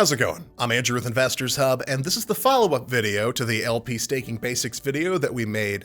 How's it going? I'm Andrew with Investors Hub, and this is the follow-up video to the LP staking basics video that we made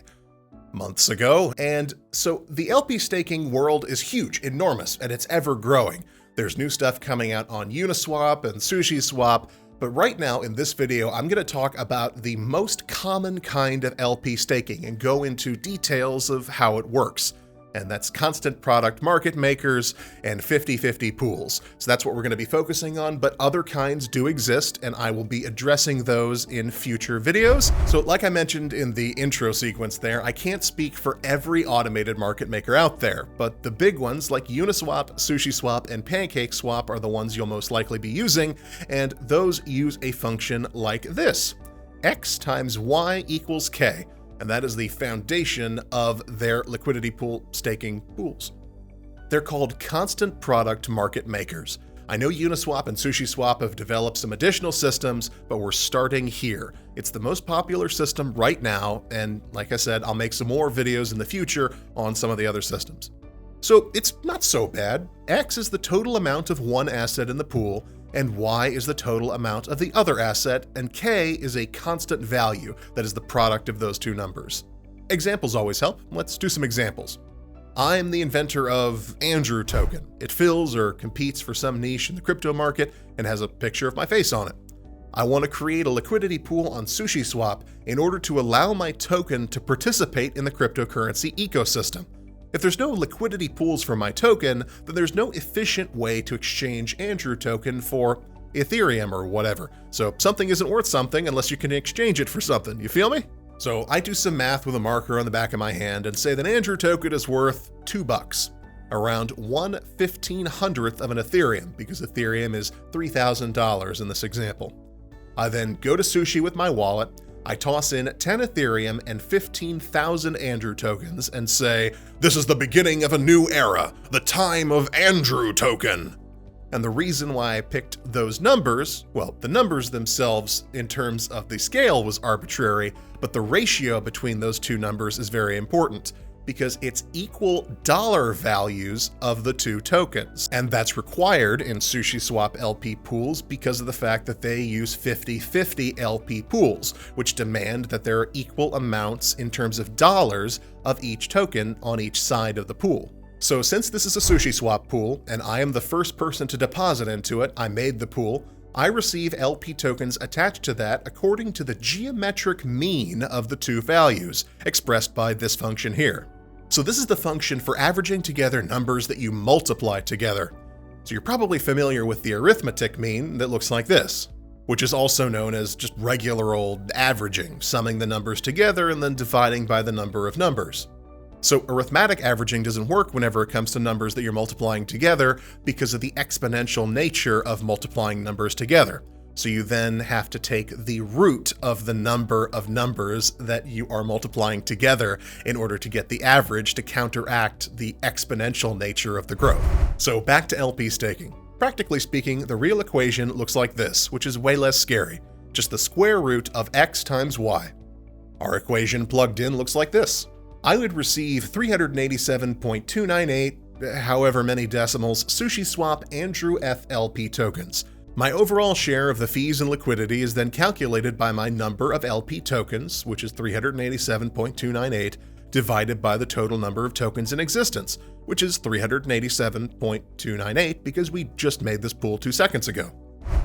months ago. And so the LP staking world is huge, enormous, and it's ever growing. There's new stuff coming out on Uniswap and Sushiswap, but right now in this video, I'm going to talk about the most common kind of LP staking and go into details of how it works. And that's constant product market makers and 50-50 pools. So that's what we're going to be focusing on, but other kinds do exist, and I will be addressing those in future videos. So like I mentioned in the intro sequence there, I can't speak for every automated market maker out there, but the big ones like Uniswap, Sushiswap, and Pancakeswap are the ones you'll most likely be using, and those use a function like this: X times Y equals K. And that is the foundation of their liquidity pool staking pools. They're called constant product market makers. I know Uniswap and Sushiswap have developed some additional systems, but we're starting here. It's the most popular system right now, and like I said, I'll make some more videos in the future on some of the other systems. So it's not so bad. X is the total amount of one asset in the pool, and Y is the total amount of the other asset, and K is a constant value that is the product of those two numbers. Examples always help. Let's do some examples. I'm the inventor of Andrew token. It fills or competes for some niche in the crypto market and has a picture of my face on it. I want to create a liquidity pool on Sushiswap in order to allow my token to participate in the cryptocurrency ecosystem. If there's no liquidity pools for my token, then there's no efficient way to exchange Andrew token for Ethereum or whatever. So something isn't worth something unless you can exchange it for something, you feel me? So I do some math with a marker on the back of my hand and say that Andrew token is worth $2, around 1/1500th of an Ethereum, because Ethereum is $3,000 in this example. I then go to Sushi with my wallet, I toss in 10 Ethereum and 15,000 Andrew tokens and say, "This is the beginning of a new era, the time of Andrew token." And the reason why I picked those numbers, well, the numbers themselves in terms of the scale was arbitrary, but the ratio between those two numbers is very important, because it's equal dollar values of the two tokens. And that's required in Sushiswap LP pools because of the fact that they use 50-50 LP pools, which demand that there are equal amounts in terms of dollars of each token on each side of the pool. So since this is a Sushiswap pool, and I am the first person to deposit into it, I made the pool, I receive LP tokens attached to that according to the geometric mean of the two values, expressed by this function here. So this is the function for averaging together numbers that you multiply together. So you're probably familiar with the arithmetic mean that looks like this, which is also known as just regular old averaging, summing the numbers together and then dividing by the number of numbers. So arithmetic averaging doesn't work whenever it comes to numbers that you're multiplying together because of the exponential nature of multiplying numbers together. So you then have to take the root of the number of numbers that you are multiplying together in order to get the average to counteract the exponential nature of the growth. So back to LP staking. Practically speaking, the real equation looks like this, which is way less scary. Just the square root of X times Y. Our equation plugged in looks like this. I would receive 387.298, however many decimals, Sushiswap Andrew F LP tokens. My overall share of the fees and liquidity is then calculated by my number of LP tokens, which is 387.298, divided by the total number of tokens in existence, which is 387.298 because we just made this pool 2 seconds ago.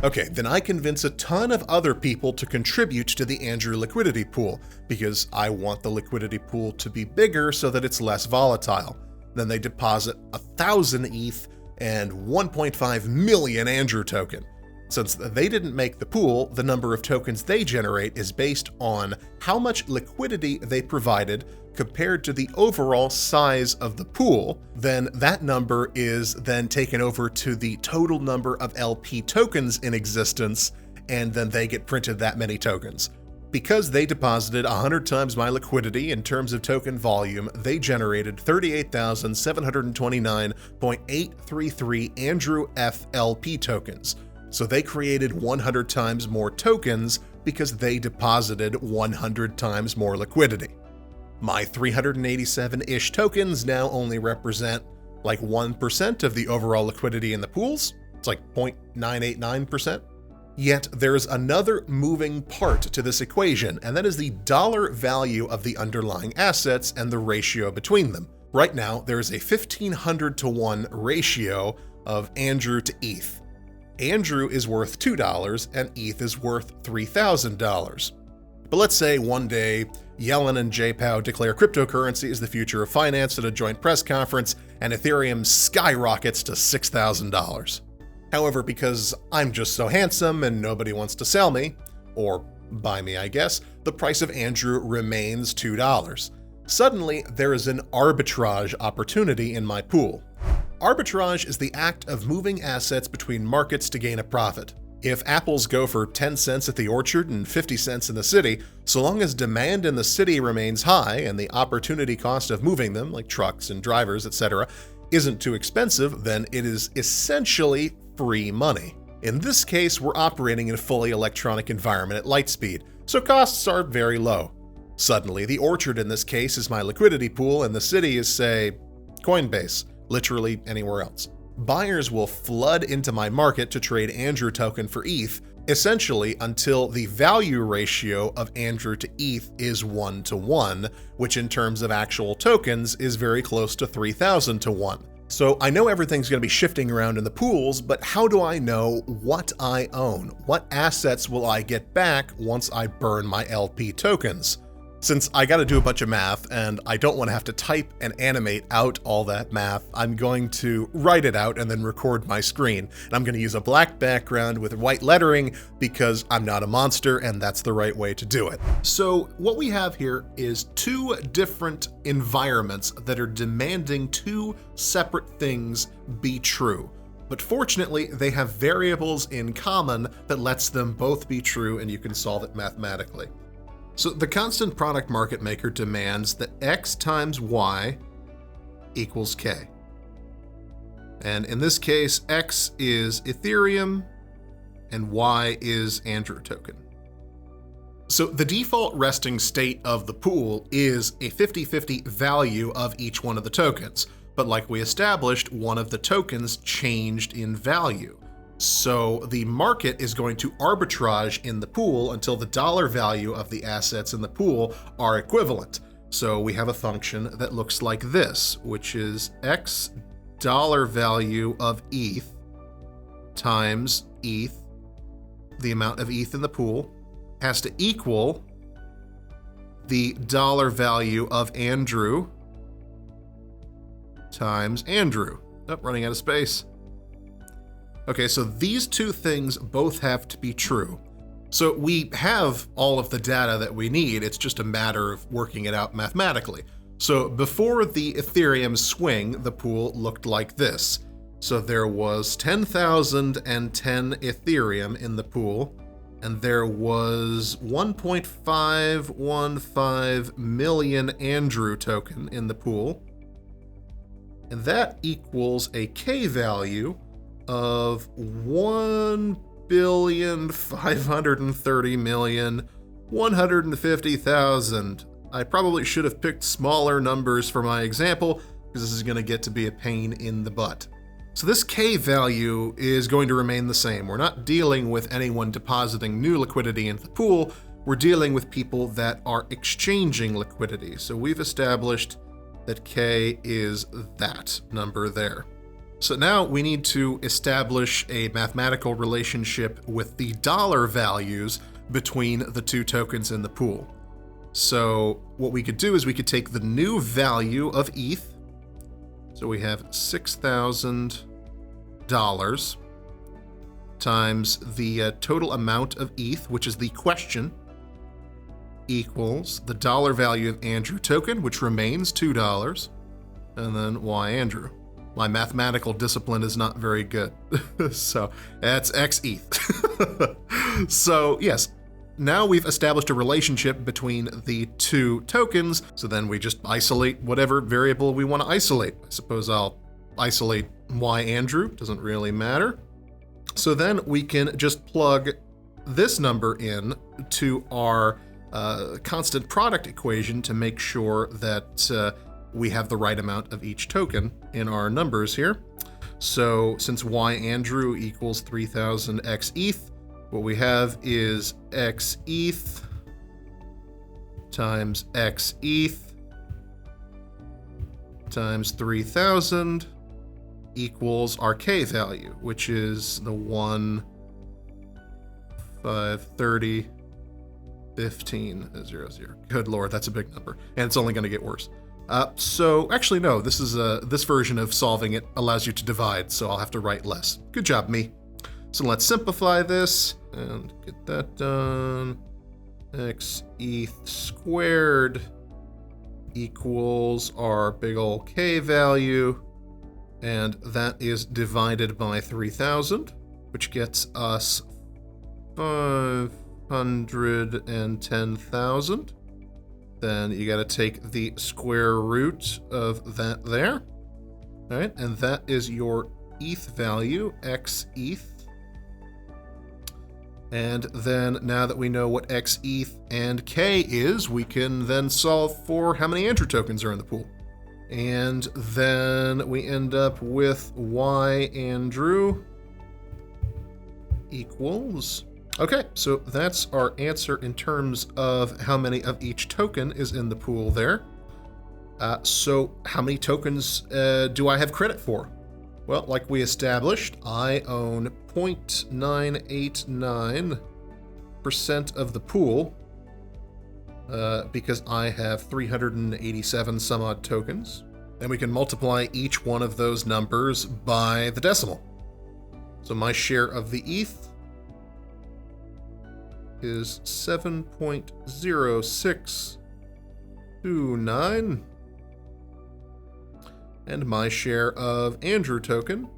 Okay, then I convince a ton of other people to contribute to the Andrew liquidity pool because I want the liquidity pool to be bigger so that it's less volatile. Then they deposit 1,000 ETH and 1.5 million Andrew token. Since they didn't make the pool, the number of tokens they generate is based on how much liquidity they provided compared to the overall size of the pool. Then that number is then taken over to the total number of LP tokens in existence, and then they get printed that many tokens. Because they deposited 100 times my liquidity in terms of token volume, they generated 38,729.833 Andrew F LP tokens. So they created 100 times more tokens because they deposited 100 times more liquidity. My 387-ish tokens now only represent like 1% of the overall liquidity in the pools. It's like 0.989%. Yet there's another moving part to this equation, and that is the dollar value of the underlying assets and the ratio between them. Right now, there is a 1,500 to 1 ratio of Andrew to ETH. Andrew is worth $2 and ETH is worth $3,000. But let's say one day Yellen and JPOW declare cryptocurrency is the future of finance at a joint press conference and Ethereum skyrockets to $6,000. However, because I'm just so handsome and nobody wants to sell me, or buy me I guess, the price of Andrew remains $2. Suddenly, there is an arbitrage opportunity in my pool. Arbitrage is the act of moving assets between markets to gain a profit. If apples go for 10 cents at the orchard and 50 cents in the city, so long as demand in the city remains high and the opportunity cost of moving them, like trucks and drivers, etc., isn't too expensive, then it is essentially free money. In this case, we're operating in a fully electronic environment at light speed, so costs are very low. Suddenly, the orchard in this case is my liquidity pool and the city is, say, Coinbase, literally anywhere else. Buyers will flood into my market to trade Andrew token for ETH, essentially until the value ratio of Andrew to ETH is 1 to 1, which in terms of actual tokens is very close to 3,000 to 1. So I know everything's going to be shifting around in the pools, but how do I know what I own? What assets will I get back once I burn my LP tokens? Since I got to do a bunch of math and I don't want to have to type and animate out all that math, I'm going to write it out and then record my screen. And I'm going to use a black background with white lettering because I'm not a monster and that's the right way to do it. So what we have here is two different environments that are demanding two separate things be true. But fortunately, they have variables in common that lets them both be true and you can solve it mathematically. So the constant product market maker demands that X times Y equals K. And in this case, X is Ethereum and Y is Andrew token. So the default resting state of the pool is a 50-50 value of each one of the tokens. But like we established, one of the tokens changed in value. So the market is going to arbitrage in the pool until the dollar value of the assets in the pool are equivalent. So we have a function that looks like this, which is X dollar value of ETH times ETH, the amount of ETH in the pool, has to equal the dollar value of Andrew times Andrew. Oh, running out of space. Okay, so these two things both have to be true. So we have all of the data that we need, it's just a matter of working it out mathematically. So before the Ethereum swing, the pool looked like this. So there was 10,010 Ethereum in the pool, and there was 1.515 million Andrew token in the pool. And that equals a K value of 1,530,150,000. I probably should have picked smaller numbers for my example, because this is going to get to be a pain in the butt. So this K value is going to remain the same. We're not dealing with anyone depositing new liquidity into the pool. We're dealing with people that are exchanging liquidity. So we've established that K is that number there. So now we need to establish a mathematical relationship with the dollar values between the two tokens in the pool. So what we could do is we could take the new value of ETH. So we have $6,000 times the total amount of ETH, which is the question, equals the dollar value of Andrew token, which remains $2, and then Y Andrew. My mathematical discipline is not very good. So that's X ETH. So yes, now we've established a relationship between the two tokens. So then we just isolate whatever variable we want to isolate. I suppose I'll isolate Y Andrew, doesn't really matter. So then we can just plug this number in to our constant product equation to make sure that we have the right amount of each token in our numbers here. So since Y Andrew equals 3,000 X ETH, what we have is X ETH times X ETH times 3,000 equals our K value, which is the 1, 5, 30, 15, 0, 0. Good Lord, that's a big number. And it's only going to get worse. So actually, no, this version of solving it allows you to divide, so I'll have to write less. Good job, me. So let's simplify this and get that done. X ETH squared equals our big ol' K value, and that is divided by 3,000, which gets us 510,000. Then you got to take the square root of that there. All right, and that is your ETH value, X ETH. And then now that we know what X ETH and K is, we can then solve for how many Andrew tokens are in the pool. And then we end up with Y Andrew equals... Okay, so that's our answer in terms of how many of each token is in the pool there. So how many tokens do I have credit for? Well, like we established, I own 0.989% of the pool because I have 387 some odd tokens. And we can multiply each one of those numbers by the decimal. So my share of the ETH is 7.0629, and my share of Andrew token,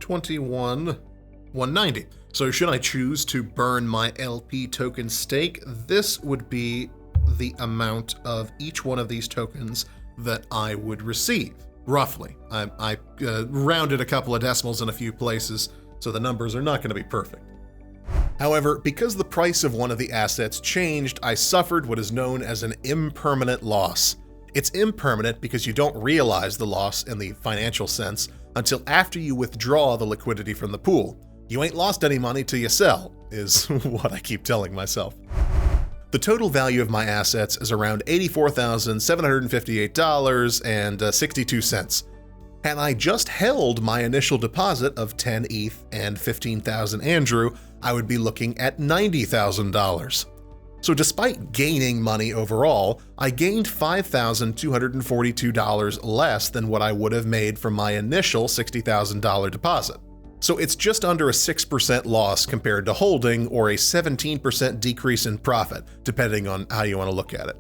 21,190. So should I choose to burn my LP token stake, this would be the amount of each one of these tokens that I would receive, roughly. I rounded a couple of decimals in a few places, so the numbers are not going to be perfect. However, because the price of one of the assets changed, I suffered what is known as an impermanent loss. It's impermanent because you don't realize the loss in the financial sense until after you withdraw the liquidity from the pool. You ain't lost any money till you sell, is what I keep telling myself. The total value of my assets is around $84,758.62. Had I just held my initial deposit of 10 ETH and 15,000 Andrew, I would be looking at $90,000. So despite gaining money overall, I gained $5,242 less than what I would have made from my initial $60,000 deposit. So it's just under a 6% loss compared to holding, or a 17% decrease in profit, depending on how you want to look at it.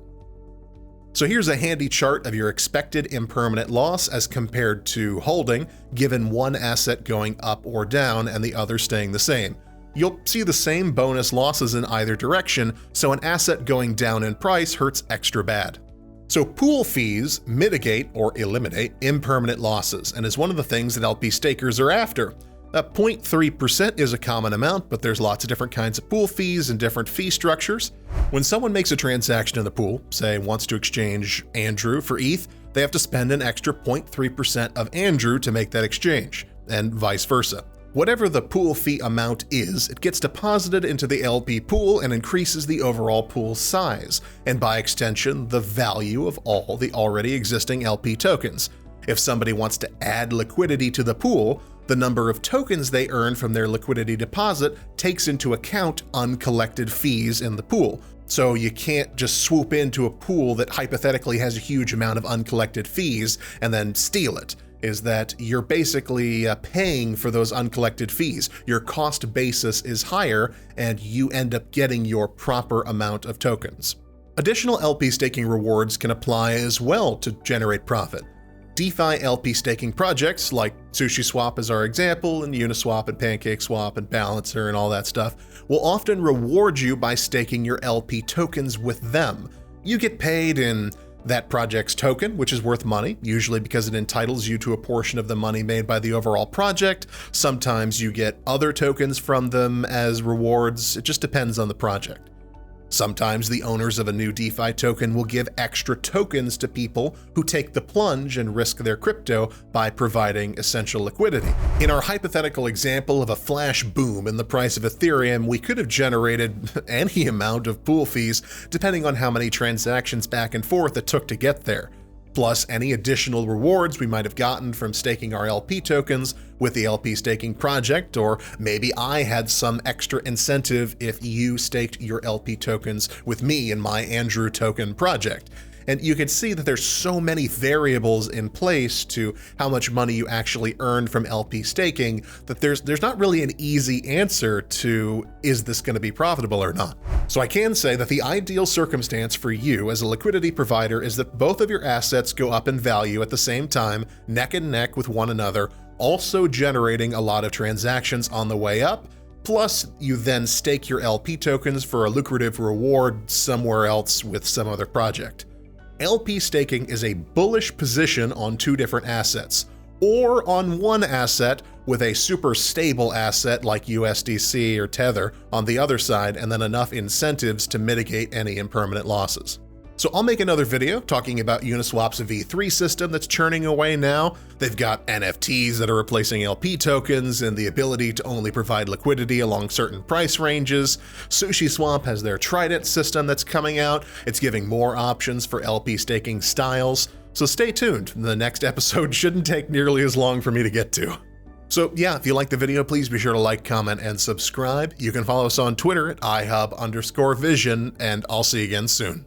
So here's a handy chart of your expected impermanent loss as compared to holding, given one asset going up or down and the other staying the same. You'll see the same bonus losses in either direction, so an asset going down in price hurts extra bad. So pool fees mitigate or eliminate impermanent losses, and is one of the things that LP stakers are after. 0.3% is a common amount, but there's lots of different kinds of pool fees and different fee structures. When someone makes a transaction in the pool, say wants to exchange Andrew for ETH, they have to spend an extra 0.3% of Andrew to make that exchange, and vice versa. Whatever the pool fee amount is, it gets deposited into the LP pool and increases the overall pool size, and by extension, the value of all the already existing LP tokens. If somebody wants to add liquidity to the pool, the number of tokens they earn from their liquidity deposit takes into account uncollected fees in the pool. So you can't just swoop into a pool that hypothetically has a huge amount of uncollected fees and then steal it. Is that you're basically paying for those uncollected fees. Your cost basis is higher, and you end up getting your proper amount of tokens. Additional LP staking rewards can apply as well to generate profit. DeFi LP staking projects like Sushiswap is our example, and Uniswap and Pancakeswap and Balancer and all that stuff will often reward you by staking your LP tokens with them. You get paid in that project's token, which is worth money, usually because it entitles you to a portion of the money made by the overall project. Sometimes you get other tokens from them as rewards. It just depends on the project. Sometimes the owners of a new DeFi token will give extra tokens to people who take the plunge and risk their crypto by providing essential liquidity. In our hypothetical example of a flash boom in the price of Ethereum, we could have generated any amount of pool fees depending on how many transactions back and forth it took to get there, plus any additional rewards we might have gotten from staking our LP tokens with the LP staking project, or maybe I had some extra incentive if you staked your LP tokens with me in my Andrew token project. And you can see that there's so many variables in place to how much money you actually earned from LP staking that there's not really an easy answer to, is this going to be profitable or not? So I can say that the ideal circumstance for you as a liquidity provider is that both of your assets go up in value at the same time, neck and neck with one another, also generating a lot of transactions on the way up. Plus, you then stake your LP tokens for a lucrative reward somewhere else with some other project. LP staking is a bullish position on two different assets, or on one asset with a super stable asset like USDC or Tether on the other side, and then enough incentives to mitigate any impermanent losses. So I'll make another video talking about Uniswap's V3 system that's churning away now. They've got NFTs that are replacing LP tokens and the ability to only provide liquidity along certain price ranges. Sushiswap has their Trident system that's coming out. It's giving more options for LP staking styles. So stay tuned. The next episode shouldn't take nearly as long for me to get to. So yeah, if you like the video, please be sure to like, comment, and subscribe. You can follow us on Twitter at ihub_vision, and I'll see you again soon.